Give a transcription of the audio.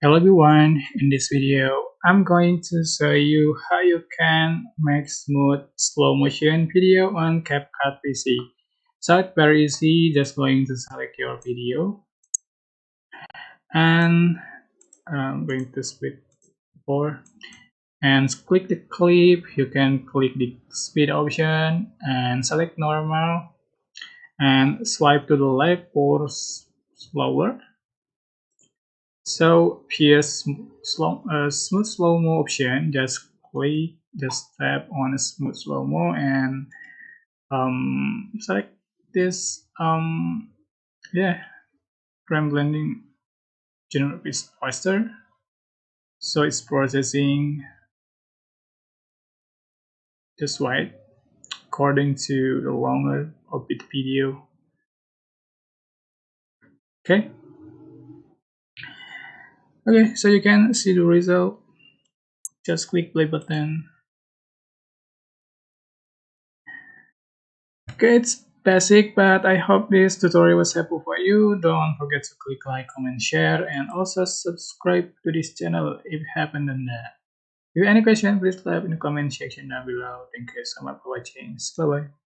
Hello everyone, in this video I'm going to show you how you can make smooth slow motion video on CapCut PC. So it's very easy, just going to select your video and I'm going to split 4 and click the clip. You can click the speed option and select normal and swipe to the left for slower. So here's smooth slow mo option. Just tap on a smooth slow mo and select this yeah, frame blending generate is faster. So it's processing. Just wait according to the longer of the video. Okay. Okay, so you can see the result. Just click play button. Okay, it's basic, but I hope this tutorial was helpful for you. Don't forget to click like, comment, share, and also subscribe to this channel if you haven't done that. If you have any question, please leave in the comment section down below. Thank you so much for watching. Bye bye.